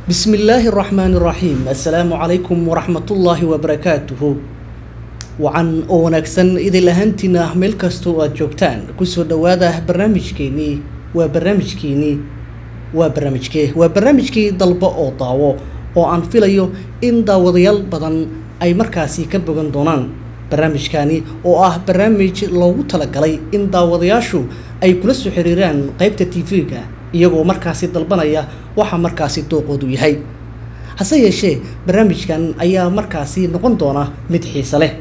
بسم الله الرحمن الرحيم. السلام عليكم ورحمة الله وبركاته. وعن ونكسن إذا لهنتنا ملكستو أجوبتان كسو دواده برنامجكي ضلبة أو طاوة أو عن فيليو إن داوديال بدن أي مركاسي كبغن دونان برنامجكاني أو برنامج لو تلقلي إن داودياشو أي كلسو حريران قيبت التيفيكا iyagoo markaasi dalbanaya waxa markaasi dooqoodu yahay hase yeeshee barnaamijkan ayaa markaasi noqon doona mid xiiso leh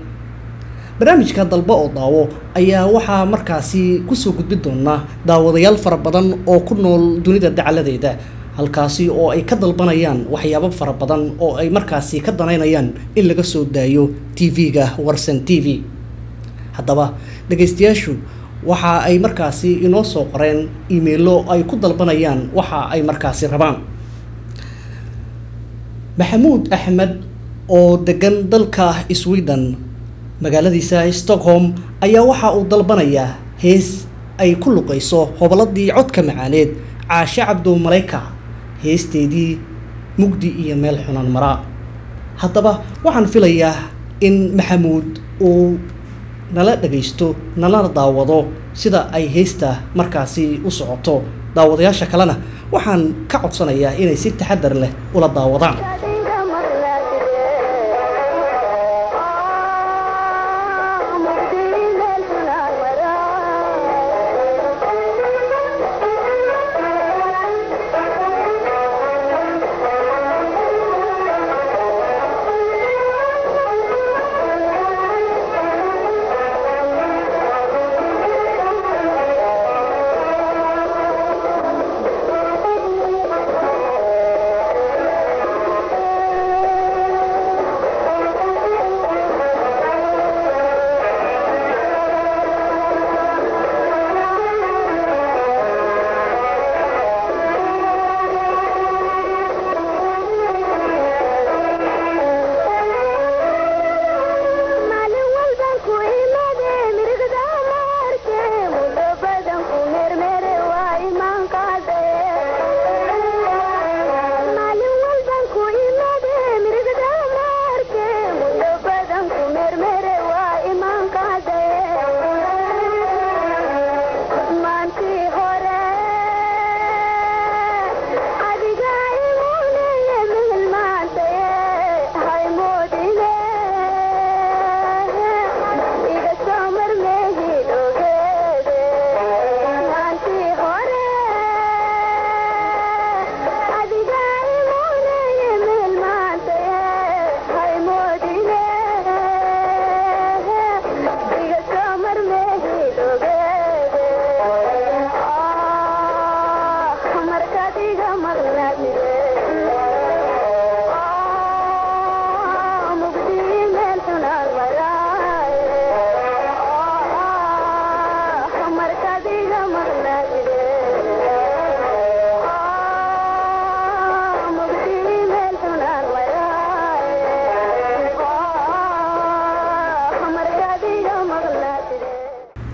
barnaamijka dalba oo daawo ayaa waxa markaasi ku soo gudbin doona daawadayaal fara badan oo ku nool dunida dacaladeeda halkaasi oo ay ka dalbanayaan waxyaabo fara badan oo ay markaasi ka danaynayaan in laga soo daayo TV-ga Warsan TV haddaba dhageystayaashu waxa ay markaasi inoo soo qoreen emailo ay ku dalbanayaan waxa ay markaasi rabaan Maxamuud Axmed oo degan dalka Sweden magaaladiisa Stockholm ayaa waxa uu dalbanayaa hees ay ku luqayso hobaladii codka macaaneed Caasha Cabdu Malayka heesteedii mugdi iyo meel xunan mara haddaba waxaan filayaa in Maxamuud uu nala dhageysto nala daawado sida ay heesta markaasi u socoto daawadayaasha kalena waxaan ka codsanayaa inay si taxadar leh ula daawadaan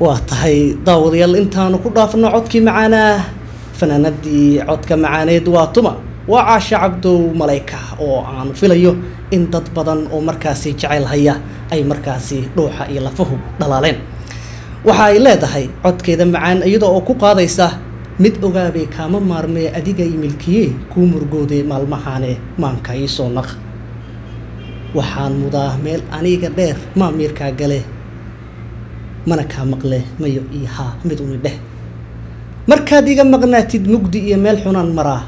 واتهي داوديال انتانو كدافنا عدكي معانا فناندي عدك معانيد واتما وعاشا عبدو ملايكا او عانو فيليو ان داد بدن او مركاسي جعيل هيا اي مركاسي روحا إلا فهم دلالين وحا إلا دهي عدكي معان ايضا او كو قاديسا مد اوغابي كاما مارمي اديغا يملكيه كو مرغودي مالمحاني مانكا يسو نق وحان مداه ميل انيغا دير ما ميركا غالي mana ka maqle mayo iha mid uu dheh markaad iga maqnaatid mugdi iyo meel xunan mara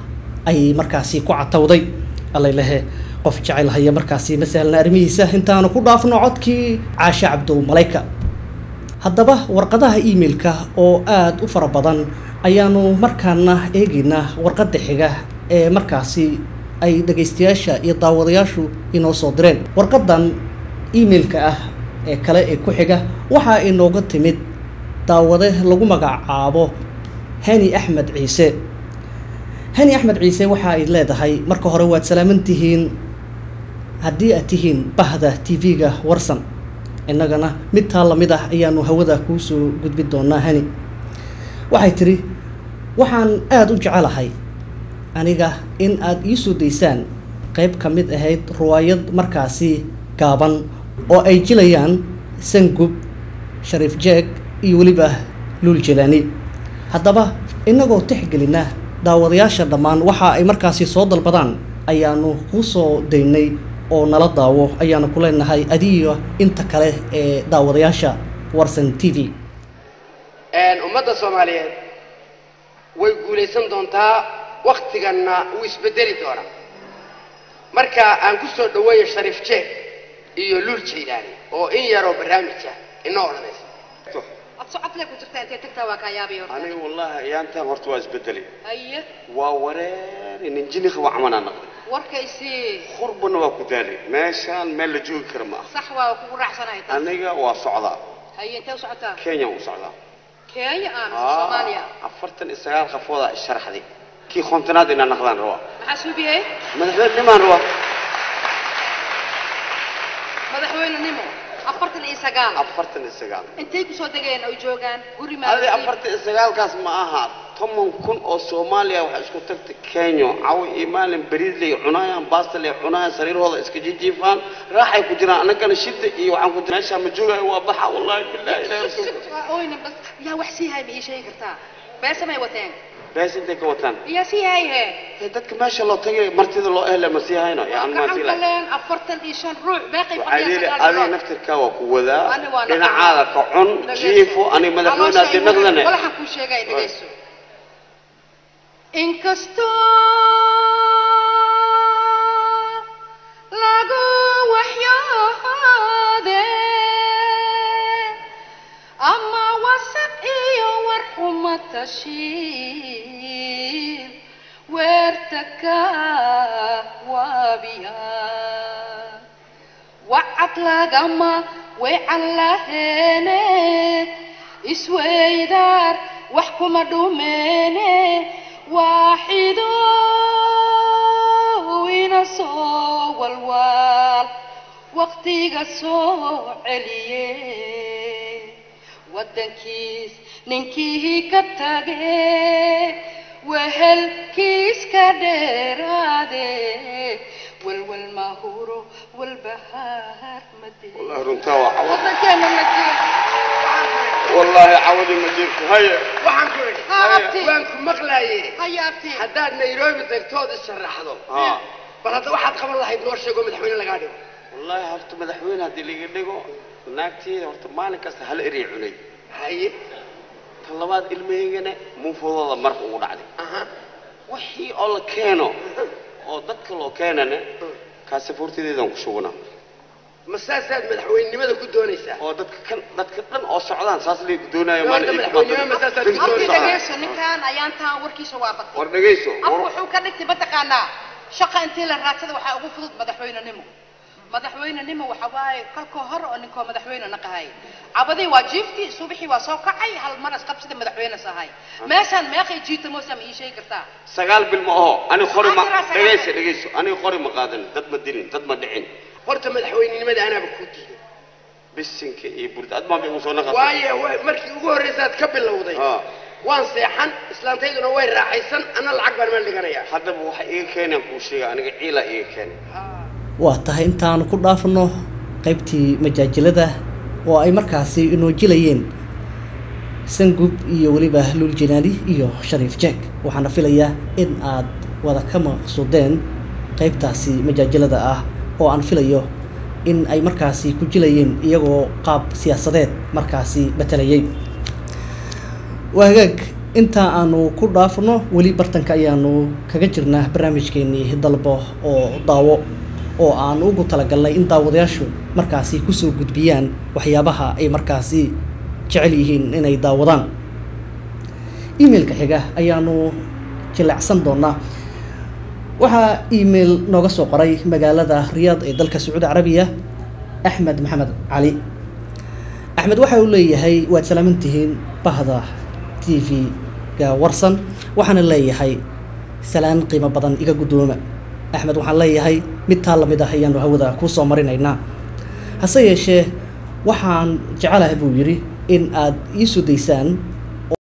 ay markaasi ku catawday alla ilahe qof jacayl haya markaasi masalan armihiisa intaanu ku dhaafno codkii Caasha Cabdu Malayka haddaba warqadaha emailka oo aad u fara badan ayaanu markaana eeginaa warqada xiga ee markaasi ay dhageystayaasha iyo daawadayaashu inoo soo direen warqadan emailka ah ee kale ee ku xiga waxa inooga timid daawade lagu magacaabo Hani Axmed Ciise Hani Axmed Ciise waxa ay leedahay marka hore waad salaamantihiin haddii aad tihiin bahda TV-ga Warsan innagana mid taa lamid ah ayaanu hawada ku soo gudbin doonaa Hani waxay tiri waxaan aad u jecelahay aniga in aad ii soo daysaan qayb ka mid ahayd riwaayad markaasi gaaban oo ay jilayaan Sangub, Shariif Jeeg iyo waliba Luul Jelaani. haddaba inagoo tixgelina daawadayaasha dhammaan waxa ay markaasi soo dalbadaan ayaanu ku soo daynay oo nala daawo ayaanu ku leenahay adiyo inta kale ee daawadayaasha Warsan TV. ummadda Soomaaliyeed way guuleysan doontaa waqtiganna uu isbedeli doona marka aan ku soo dhaweeyo Shariif Jeeg iyo Luul Jelaani oo in yaro barnaamijka inoo oranaysa أتصعد لك وترتاح تكتب وكيابي. أنا والله أنت مرت واسبدلي. أيه. وورين إن نجني خو عمنا نقد. وركيسي. خربنا وكذلك ماشان مال جو كرما. صح وكبر أحسن هاي. أنا وصعدا. هي أنت وصعدا. كينيا وصعدا. كينيا أنا صوماليا. عفرت الإسرائيل خفوضة الشرح دي. كي خنتنا دينا نخلان روا. حسوبي إيه؟ مدحوين نمان روا. مدحوين نمو. أفرت الإسقال. أفرت الإسقال. أنتي كسودجين أو جوجان قولي ما. هذه أفرت الإسقال كاس معها. ثم كن أو صوماليا وحشكو تكت كينيا أو إيمان بريد لي عناية باست لي عناية سرير هذا إسكجي جيفان راح يكجرا أنا كان شد إيه وعم كنت ماشى مجوجا وضحى والله بالله إلى رسول. أوين بس يا وحسي هاي بأي شيء كرتا. بس ما يوتين. بس أنت كوتان. يا سي هاي. هدك ما شاء الله تجي مرتد الله أهلا مسيها هنا يعني ما تيلا. كلن أفرت الإيشان روح باقي. هذه نفتر كوا كوذا. أنا عارف عن جيفو أنا مدحونا دمغنا. ولا حكون شيء جاي نجيسو. إنكستو لاجو وحياده أما وسط إيو ورحمة تشيل وارتكا وبيا وعطلا جما وعلهنا إسويدار وحكم دومينه واحد وينصو والوال وقتي قصو عليه ودنكيس ننكيه كتاقه وهل كيس كديراده والمهورو والبهار مدين والله رنتاوى عوض والله كان مدين والله عوض مدين هيا وحنقول وانكم مقلاي هيا أبتي حداد نيروبي دكتور الشرحضو بل هذا واحد قبل الله يبنور شيء قوم مدحوين لقادم والله هرت مدحوين هذه اللي يقولوا ناكتي هرت مالك است هل إري علي هاي طلبات المهنة مو فضل مرق ونعدي وحي الله كانوا أو ذكر كاننا كاسفورتي ذي ذنك شونا مساسات مدحوين لماذا كدونيسا أو ذكر أو سعدان ساس اللي كدونا يوم مدحوين مساسات أبتي كدونيسا دقيسو نكان أيان تان وركي سوابط ورنجيسو أبو حو كانت تبتقانا شقة انتي للراتد وحا أقول فضل مدحوين نمو مدحوين نمو وحواي كالكو هر أنكو مدحوين نقهاي عبدي واجفتي صبحي وصوكعي هالمرة سقبسد مدحوين سهاي ماشان ماقي جيت موسم إي شيء كرتا سقال بالمؤه أنا خوري ما دقيسو أنا خوري مقادن دد مدين دد مدعين horta madaxweynenimada anaba ku diiday bisinka iyo burdaad ma bixin soo naqas waayo markii ugu horeysaad ka bilowday waan seexan islaantayduna way raaxaysan ana lacag baan meel dhiganayaa haddaba waxa iga keenan ku sheega aniga ciila iga keenay waa tahay intaan ku dhaafno qaybtii majaajilada oo ay markaasi inoo jilayeen Sangub iyo waliba Luul Jelaani iyo Shariif Jeeg waxaana filayaa in aad wada ka maqsuudeen qaybtaasi majaajilada ah oo aan filayo in ay markaasi ku jilayeen iyagoo qaab siyaasadeed markaasi batalayay waagaag inta aanu ku dhaafno wali bartanka ayaanu kaga jirnaa barnaamijkeennii dalbo oo daawo oo aan ugu talagalnay in daawadayaashu markaasi ku soo gudbiyaan waxyaabaha ay markaasi jecel yihiin inay daawadaan emailka xiga ayaanu jilicsan doonaa waxaa email nooga soo qoray magaalada Riyadh ee dalka Sacuudi Carabiya Axmed Maxamed Cali Axmed waxa uu leeyahay waad salaamantihiin bahda TV ga Warsan waxaana leeyahay salaan qiimo badan iga gudooma Axmed waxaan leeyahay mid taa la mid ah ayaan hawada ku soo marinaynaa hase yeeshee waxaan jecelahay buu yiri in aad ii soo deysaan